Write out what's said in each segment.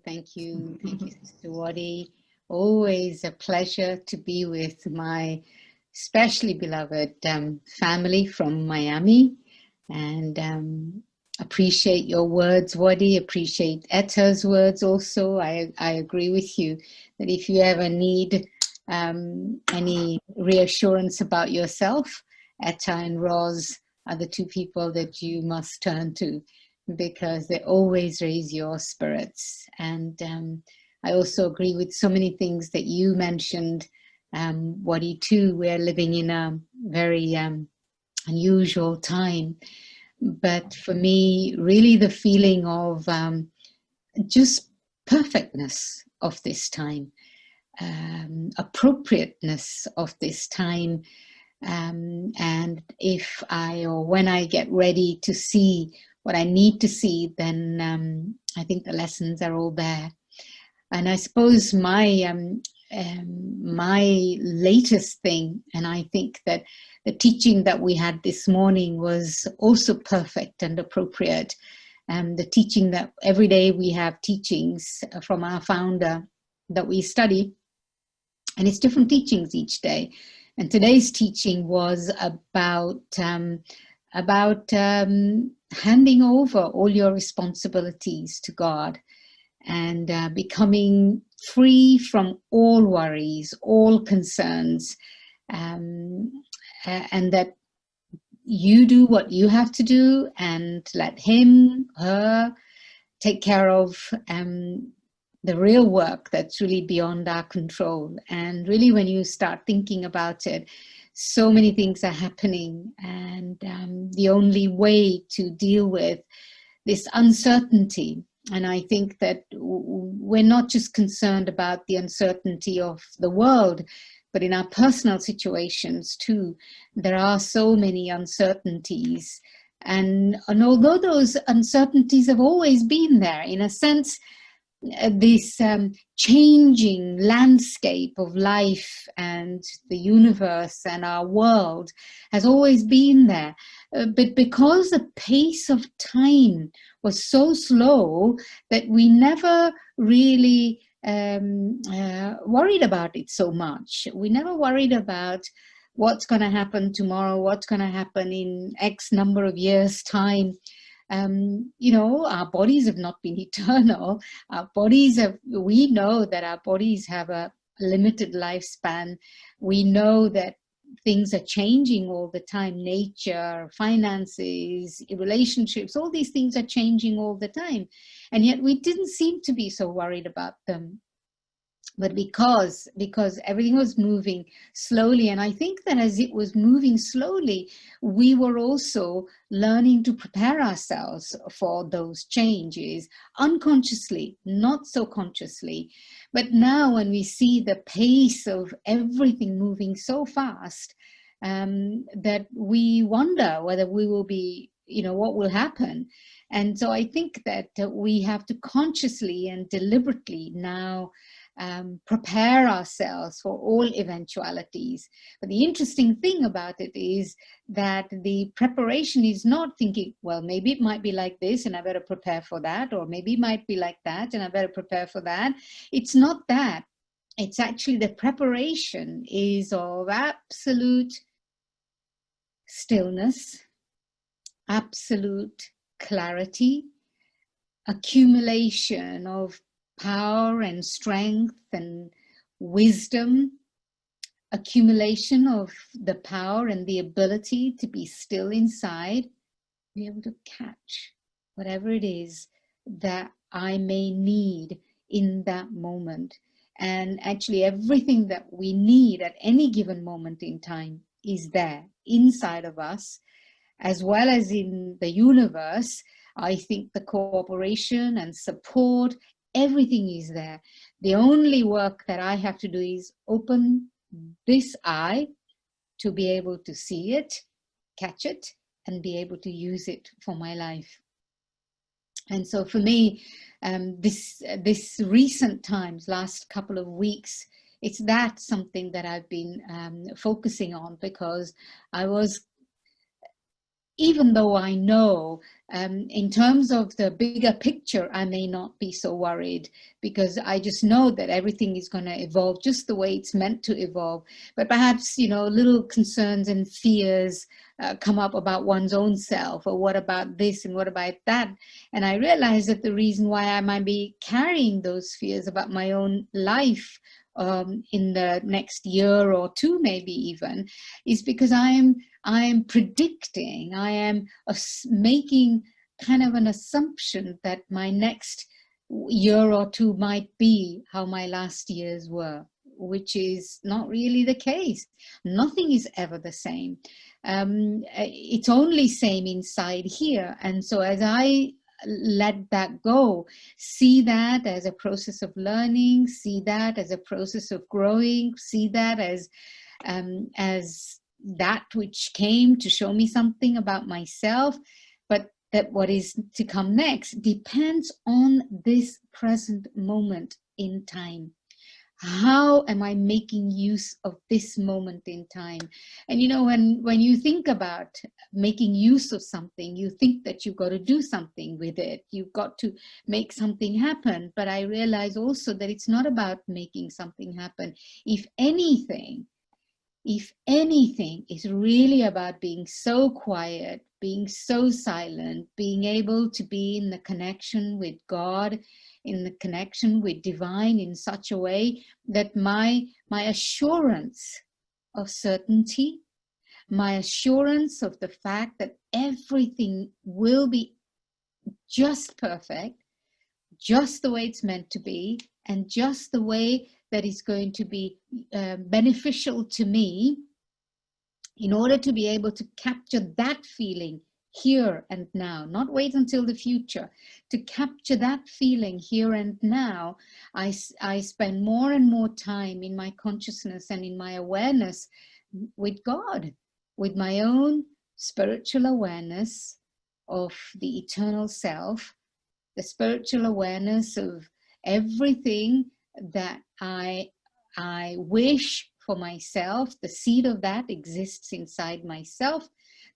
Thank you, Sister Wadi. Always a pleasure to be with my especially beloved family from Miami, and appreciate your words, Wadi. Appreciate Etta's words also. I agree with you that if you ever need any reassurance about yourself, Etta and Roz are the two people that you must turn to, because they always raise your spirits. And I also agree with so many things that you mentioned, Wadi, too. We're living in a very unusual time. But for me, really the feeling of just perfectness of this time, appropriateness of this time. And if when I get ready to see what I need to see, then I think the lessons are all there. And I suppose my latest thing, and I think that the teaching that we had this morning was also perfect and appropriate. The teaching that every day we have teachings from our founder that we study, and it's different teachings each day. And today's teaching was about handing over all your responsibilities to God, and becoming free from all worries, all concerns, and that you do what you have to do and let him, her, take care of the real work that's really beyond our control. And really, when you start thinking about it, so many things are happening, and the only way to deal with this uncertainty, and I think that we're not just concerned about the uncertainty of the world, but in our personal situations too, there are so many uncertainties. And although those uncertainties have always been there, in a sense, this changing landscape of life and the universe and our world has always been there. But because the pace of time was so slow that we never really worried about it so much. We never worried about what's going to happen tomorrow, what's going to happen in X number of years' time. You know, our bodies have not been eternal. We know that our bodies have a limited lifespan. We know that things are changing all the time. Nature, finances, relationships, all these things are changing all the time. And yet we didn't seem to be so worried about them. But because everything was moving slowly, and I think that as it was moving slowly, we were also learning to prepare ourselves for those changes unconsciously, not so consciously. But now when we see the pace of everything moving so fast, that we wonder whether we will be, you know, what will happen. And so I think that we have to consciously and deliberately now prepare ourselves for all eventualities. But the interesting thing about it is that the preparation is not thinking, well, maybe it might be like this and I better prepare for that, or maybe it might be like that and I better prepare for that. It's not that. It's actually the preparation is of absolute stillness, absolute clarity, accumulation of power and strength and wisdom, accumulation of the power and the ability to be still inside, be able to catch whatever it is that I may need in that moment. And actually everything that we need at any given moment in time is there inside of us, as well as in the universe. I think the cooperation and support, everything is there. The only work that I have to do is open this eye to be able to see it, catch it, and be able to use it for my life. And so for me, this recent times, last couple of weeks, it's that something that I've been focusing on, because I was, even though I know In terms of the bigger picture, I may not be so worried because I just know that everything is going to evolve just the way it's meant to evolve. But perhaps, little concerns and fears come up about one's own self, or what about this and what about that? And I realize that the reason why I might be carrying those fears about my own life in the next year or two, maybe even, is because I am predicting, I am making kind of an assumption that my next year or two might be how my last years were, which is not really the case. Nothing is ever the same. It's only same inside here. And so as I let that go, see that as a process of learning, see that as a process of growing, see that as that which came to show me something about myself, but that what is to come next depends on this present moment in time. How am I making use of this moment in time? And when you think about making use of something, you think that you've got to do something with it. You've got to make something happen. But I realize also that it's not about making something happen. If anything, it's really about being so quiet, being so silent, being able to be in the connection with God, in the connection with divine in such a way that my assurance of certainty, my assurance of the fact that everything will be just perfect, just the way it's meant to be, and just the way that is going to be beneficial to me, in order to be able to capture that feeling here and now, not wait until the future, to capture that feeling here and now, I spend more and more time in my consciousness and in my awareness with God, with my own spiritual awareness of the eternal self, the spiritual awareness of everything that I wish for myself. The seed of that exists inside myself.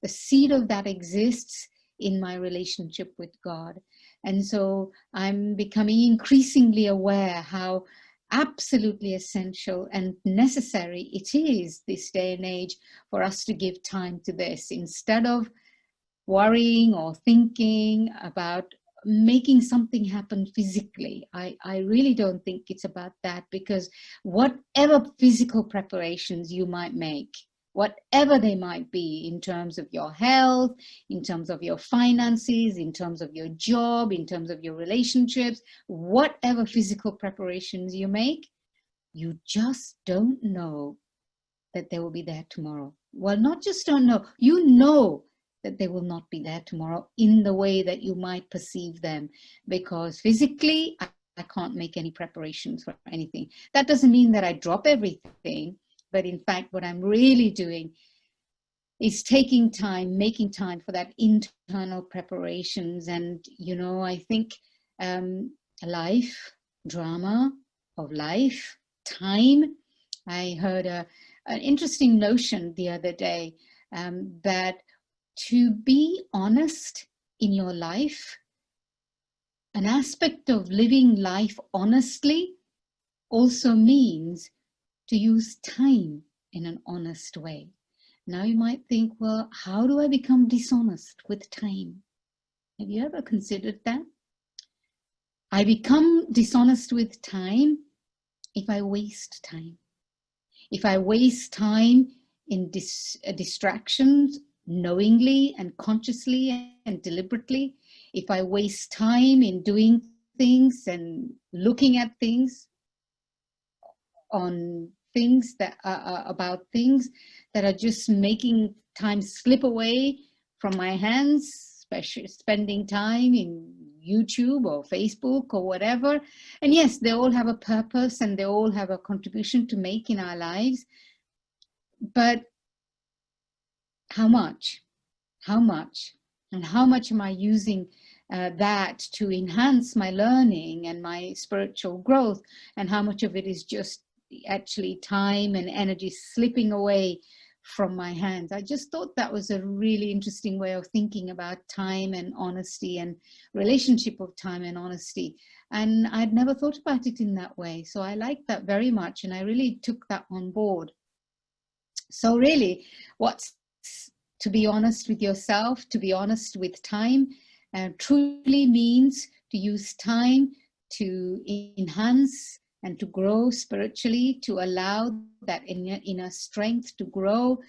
The seed of that exists in my relationship with God. And so I'm becoming increasingly aware how absolutely essential and necessary it is this day and age for us to give time to this, instead of worrying or thinking about making something happen physically. I really don't think it's about that, because whatever physical preparations you might make, whatever they might be, in terms of your health, in terms of your finances, in terms of your job, in terms of your relationships, whatever physical preparations you make, you just don't know that they will be there tomorrow. Well, not just don't know, you know that they will not be there tomorrow in the way that you might perceive them, because physically I can't make any preparations for anything. That doesn't mean that I drop everything, but in fact what I'm really doing is taking time, making time for that internal preparations. And I think life, drama of life, time. I heard an interesting notion the other day, that to be honest in your life, an aspect of living life honestly also means to use time in an honest way. Now you might think, well, how do I become dishonest with time? Have you ever considered that? I become dishonest with time if I waste time. If I waste time in distractions, knowingly and consciously and deliberately, if I waste time in doing things and looking at things, on things that are about things that are just making time slip away from my hands, especially spending time in YouTube or Facebook or whatever. And yes, they all have a purpose and they all have a contribution to make in our lives. But how much? And how much am I using that to enhance my learning and my spiritual growth? And how much of it is just actually time and energy slipping away from my hands. I just thought that was a really interesting way of thinking about time and honesty and relationship of time and honesty. And I'd never thought about it in that way. So I liked that very much, and I really took that on board. So really, what's to be honest with yourself, to be honest with time, truly means to use time to enhance and to grow spiritually, to allow that inner strength to grow,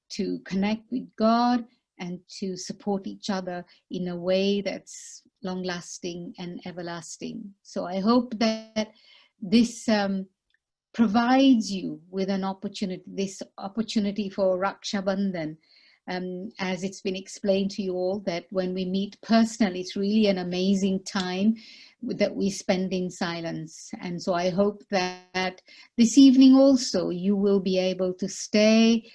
to connect with God, and to support each other in a way that's long lasting and everlasting. So I hope that this provides you with an opportunity, this opportunity for Raksha Bandhan. As it's been explained to you all, that when we meet personally, it's really an amazing time that we spend in silence. And so I hope that this evening also you will be able to stay.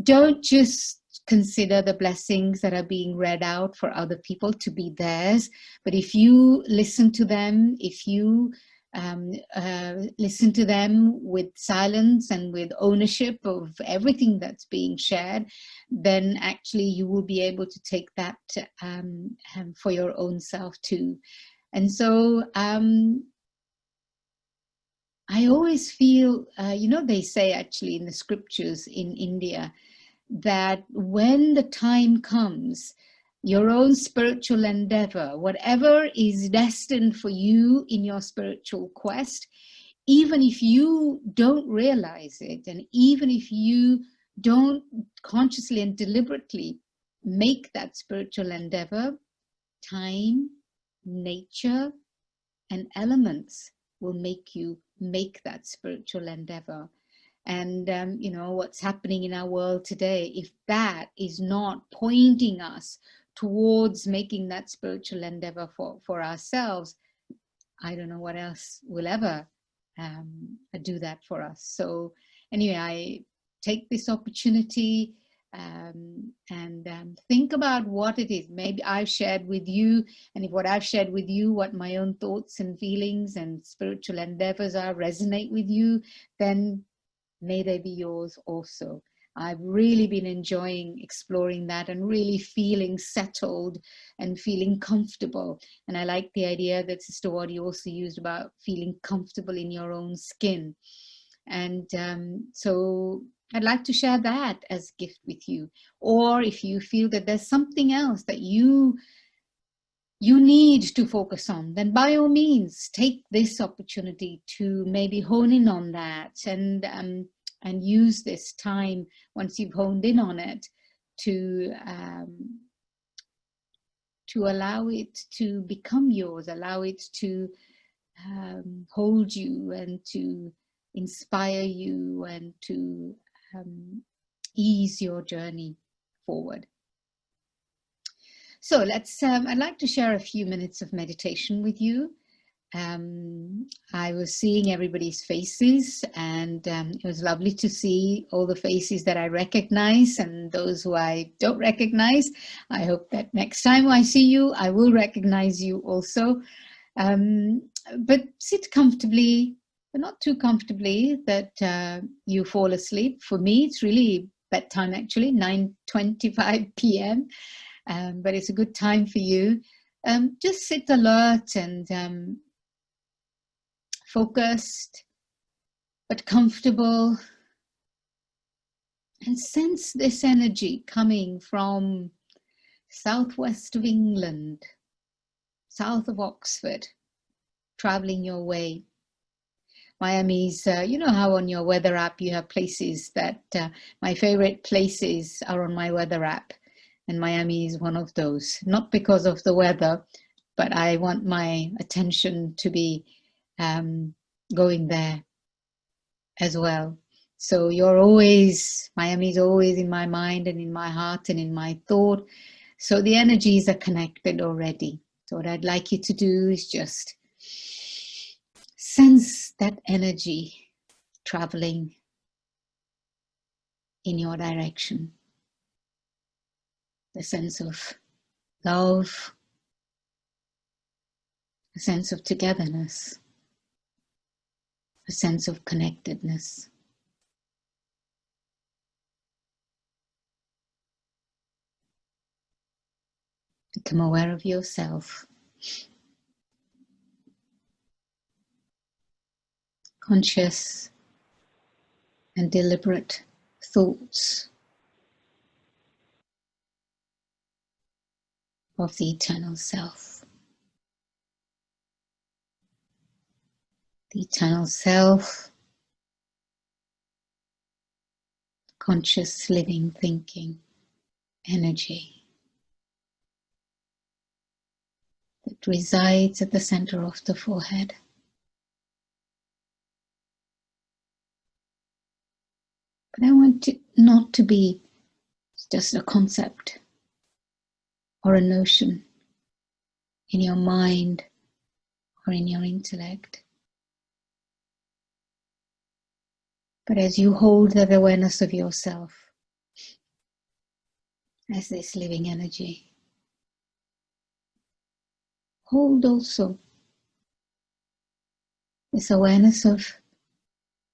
Don't just consider the blessings that are being read out for other people to be theirs, but if you listen to them, if you listen to them with silence and with ownership of everything that's being shared, then actually you will be able to take that for your own self too. And so I always feel, they say actually in the scriptures in India that when the time comes, your own spiritual endeavor, whatever is destined for you in your spiritual quest, even if you don't realize it, and even if you don't consciously and deliberately make that spiritual endeavor, time, nature, and elements will make you make that spiritual endeavor. And what's happening in our world today, if that is not pointing us towards making that spiritual endeavor for ourselves, I don't know what else will ever do that for us. So anyway, I take this opportunity and think about what it is. Maybe I've shared with you, and if what I've shared with you, what my own thoughts and feelings and spiritual endeavors are, resonate with you, then may they be yours also. I've really been enjoying exploring that and really feeling settled and feeling comfortable. And I like the idea that Sister Wadi also used about feeling comfortable in your own skin. And so I'd like to share that as a gift with you. Or if you feel that there's something else that you need to focus on, then by all means take this opportunity to maybe hone in on that and use this time, once you've honed in on it, to allow it to become yours, allow it to hold you and to inspire you and to ease your journey forward. So I'd like to share a few minutes of meditation with you. I was seeing everybody's faces, and it was lovely to see all the faces that I recognize and those who I don't recognize. I hope that next time I see you, I will recognize you also. But sit comfortably, but not too comfortably that you fall asleep. For me, it's really bedtime actually, 9:25 p.m. But it's a good time for you. Just sit alert and focused, but comfortable, and sense this energy coming from southwest of England, south of Oxford, traveling your way. Miami's, you know how on your weather app you have places that, my favorite places are on my weather app. And Miami is one of those, not because of the weather, but I want my attention to be going there as well. So Miami's always in my mind and in my heart and in my thought. So the energies are connected already. So what I'd like you to do is just sense that energy traveling in your direction. The sense of love, a sense of togetherness, a sense of connectedness. Become aware of yourself. Conscious and deliberate thoughts of the eternal self. The eternal self, conscious, living, thinking energy that resides at the center of the forehead. But I want it not to be just a concept or a notion in your mind or in your intellect. But as you hold that awareness of yourself as this living energy, hold also this awareness of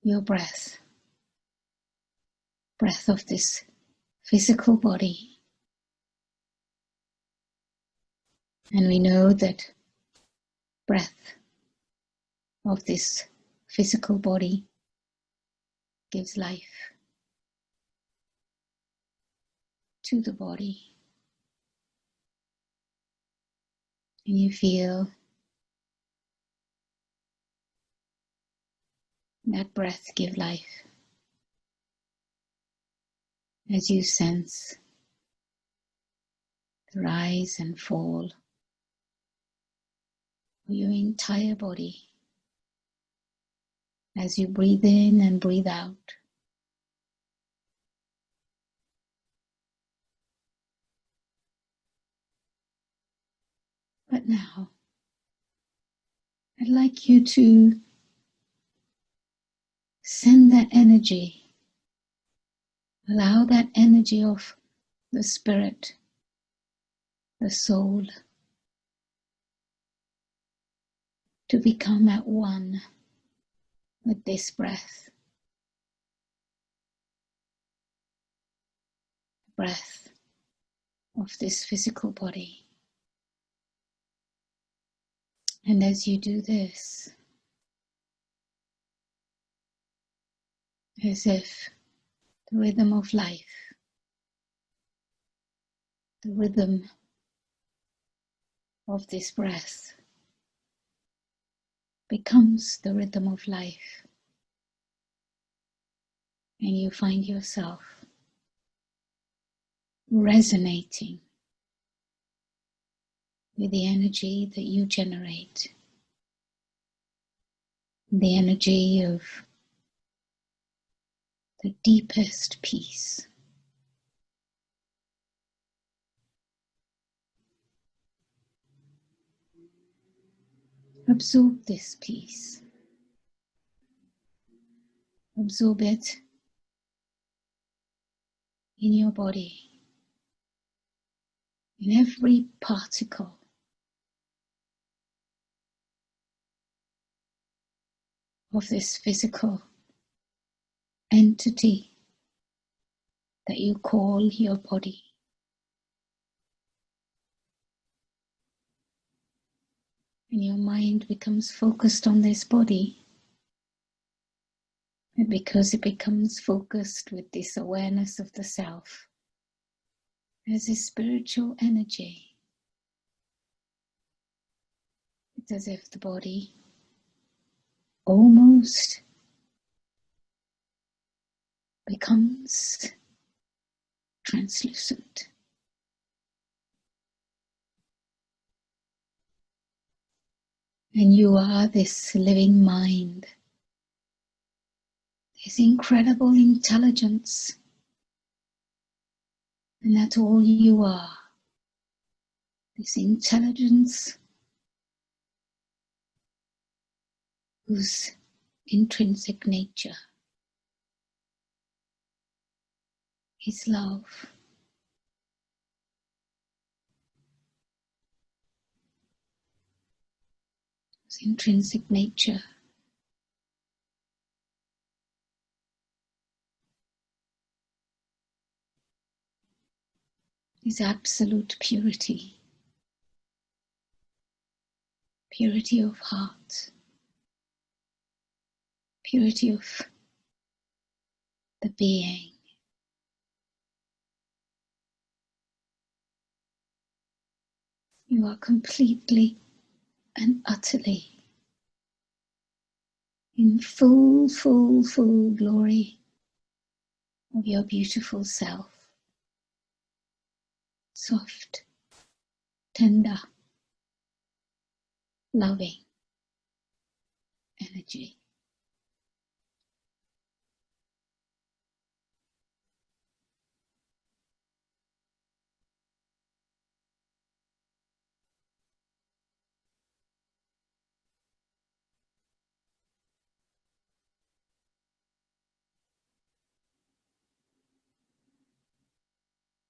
your breath of this physical body. And we know that breath of this physical body gives life to the body. And you feel that breath give life as you sense the rise and fall of your entire body as you breathe in and breathe out. But now, I'd like you to send that energy, allow that energy of the spirit, the soul, to become at one with this breath. Breath of this physical body. And as you do this, as if the rhythm of life, the rhythm of this breath becomes the rhythm of life, and you find yourself resonating with the energy that you generate, the energy of the deepest peace. Absorb this peace. Absorb it in your body, in every particle of this physical entity that you call your body. And your mind becomes focused on this body. And because it becomes focused with this awareness of the self as a spiritual energy, it's as if the body almost becomes translucent. And you are this living mind, this incredible intelligence, and that's all you are. This intelligence whose intrinsic nature is love. Whose intrinsic nature is absolute purity. purity of heart, purity of the being. You are completely and utterly in full glory of your beautiful self. Soft, tender, loving energy.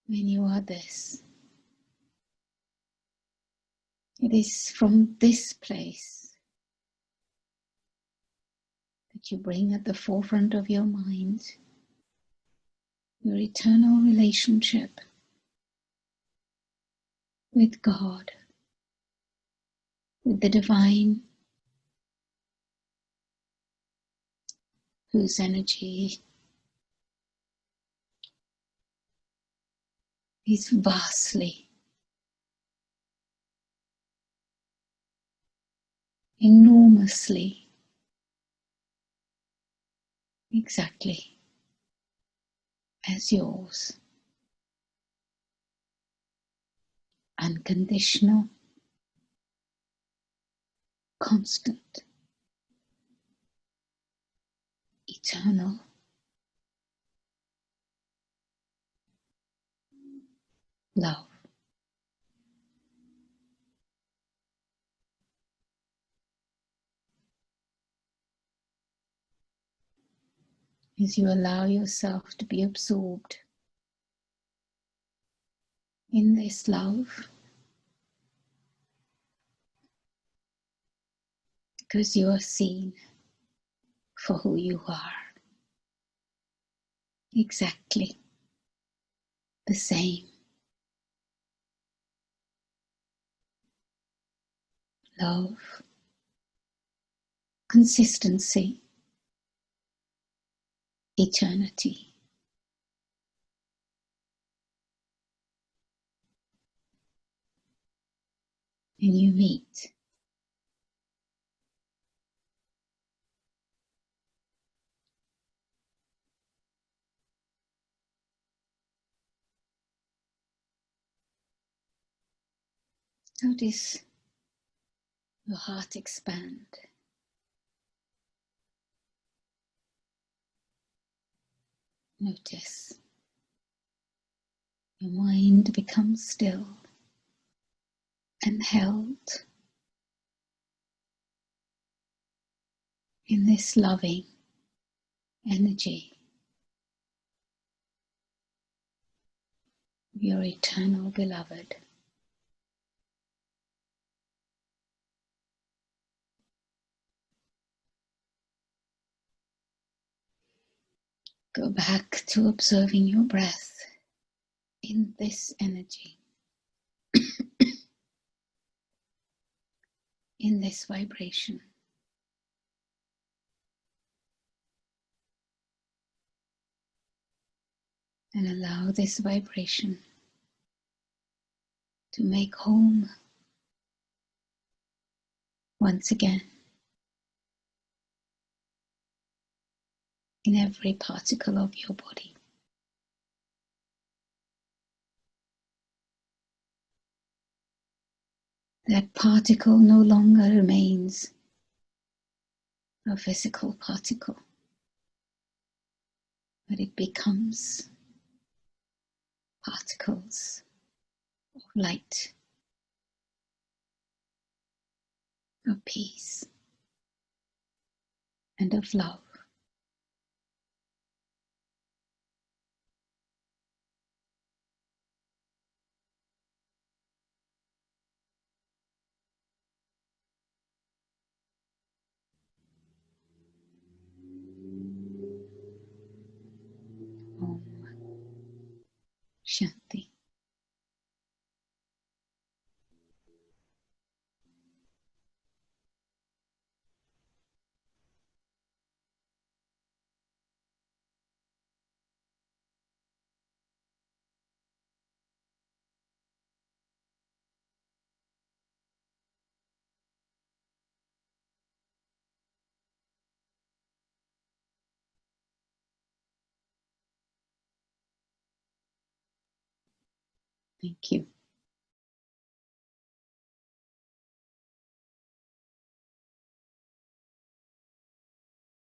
When you are this, it is from this place that you bring at the forefront of your mind your eternal relationship with God, with the divine, whose energy is vastly, enormously, exactly as yours. Unconditional, constant, eternal love. As you allow yourself to be absorbed in this love, because you are seen for who you are, exactly the same. Love, consistency, eternity. And you meet notice your heart expand. Notice your mind becomes still and held in this loving energy of your eternal beloved. Go back to observing your breath in this energy, in this vibration. And allow this vibration to make home once again in every particle of your body. That particle no longer remains a physical particle, but it becomes particles of light, of peace, and of love. Om Shanti. Thank you.